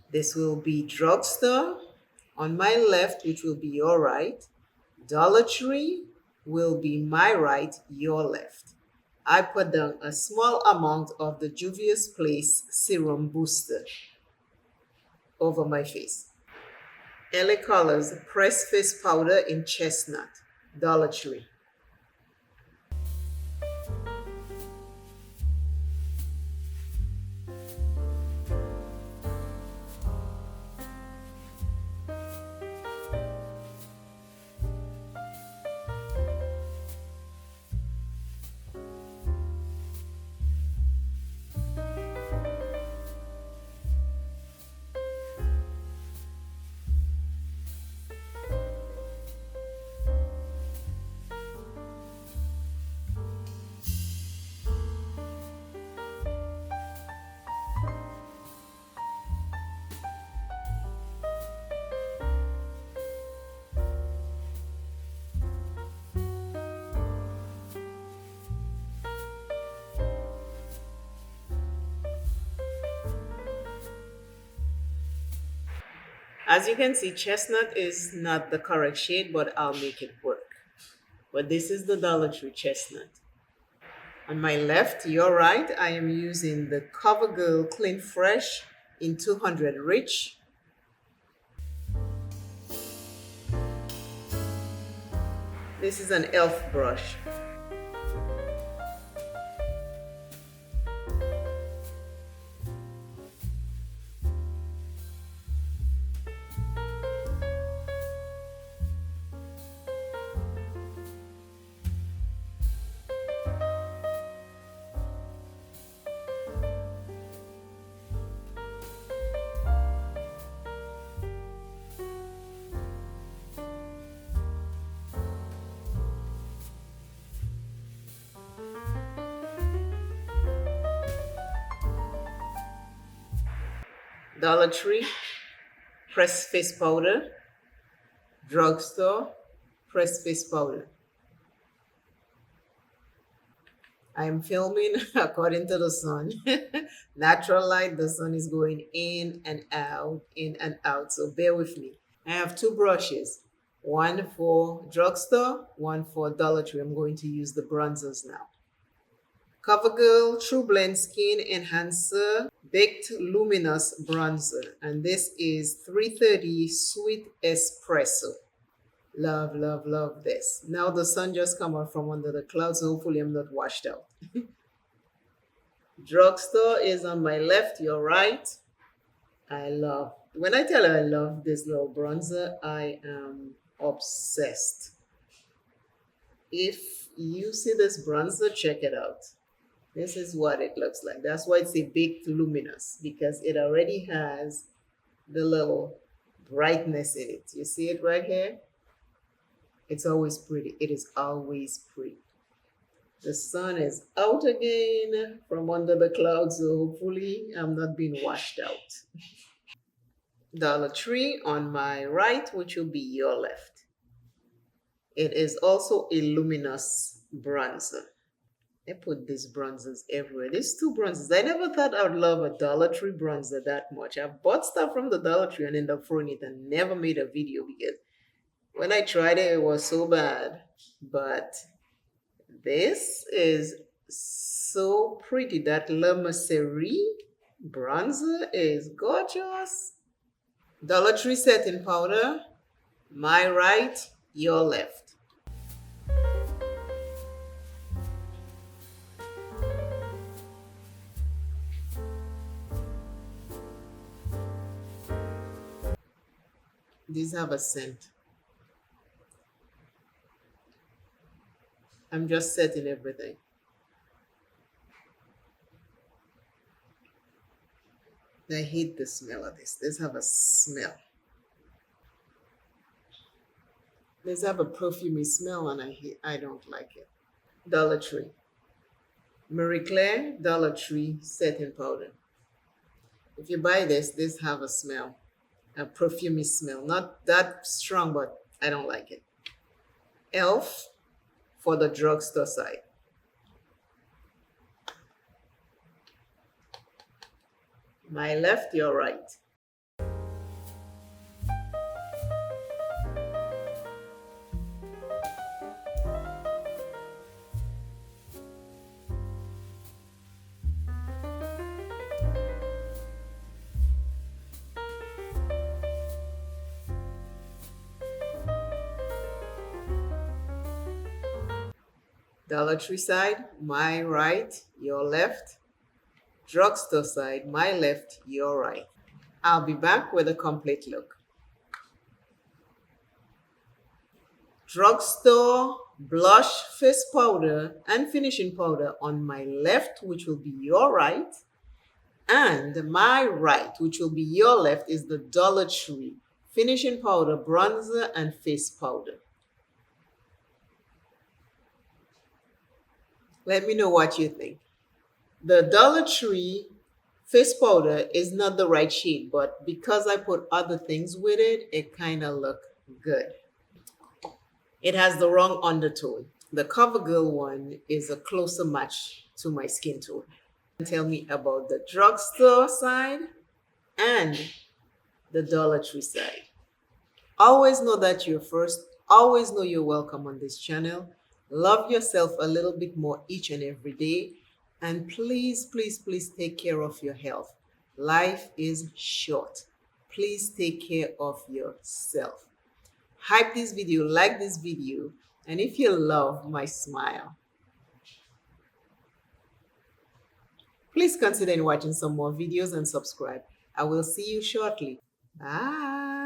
This will be Drugstore on my left, which will be your right. Dollar Tree will be my right, your left. I put down a small amount of the Juvia's Place Serum Booster over my face. LA Colors Pressed Face Powder in Chestnut, Dollar Tree. As you can see, chestnut is not the correct shade, but I'll make it work. But this is the Dollar Tree chestnut. On my left, your right, I am using the CoverGirl Clean Fresh in 200 Rich. This is an e.l.f. brush. Dollar Tree, pressed face powder. Drugstore, pressed face powder. I am filming according to the sun. Natural light, the sun is going in and out, in and out. So bear with me. I have two brushes, one for Drugstore, one for Dollar Tree. I'm going to use the bronzers now. CoverGirl True Blend Skin Enhancer Baked Luminous Bronzer. And this is 330 Sweet Espresso. Love, love, love this. Now the sun just come out from under the clouds, so hopefully I'm not washed out. Drugstore is on my left, your right. I love, when I tell you I love this little bronzer, I am obsessed. If you see this bronzer, check it out. This is what it looks like. That's why it's a baked luminous, because it already has the little brightness in it. You see it right here? It's always pretty. It is always pretty. The sun is out again from under the clouds, so hopefully I'm not being washed out. Dollar Tree on my right, which will be your left. It is also a luminous bronzer. I put these bronzers everywhere. These two bronzers. I never thought I would love a Dollar Tree bronzer that much. I bought stuff from the Dollar Tree and ended up throwing it and never made a video because when I tried it, it was so bad. But this is so pretty. That La Mercerie bronzer is gorgeous. Dollar Tree setting powder. My right, your left. These have a scent. I'm just setting everything. I hate the smell of this. These have a smell. These have a perfumey smell and I don't like it. Dollar Tree. Marie Claire Dollar Tree setting powder. If you buy this have a smell, a perfumey smell. Not that strong, but I don't like it. e.l.f. for the drugstore side. My left, your right. Dollar Tree side, my right, your left. Drugstore side, my left, your right. I'll be back with a complete look. Drugstore blush face powder and finishing powder on my left, which will be your right, and my right, which will be your left, is the Dollar Tree finishing powder, bronzer, and face powder. Let me know what you think. The Dollar Tree face powder is not the right shade, but because I put other things with it, it kind of look good. It has the wrong undertone. The CoverGirl one is a closer match to my skin tone. Tell me about the drugstore side and the Dollar Tree side. Always know that you're first. Always know you're welcome on this channel. Love yourself a little bit more each and every day. And please, please, please take care of your health. Life is short. Please take care of yourself. Hype this video, like this video, and if you love my smile, please consider watching some more videos and subscribe. I will see you shortly. Bye.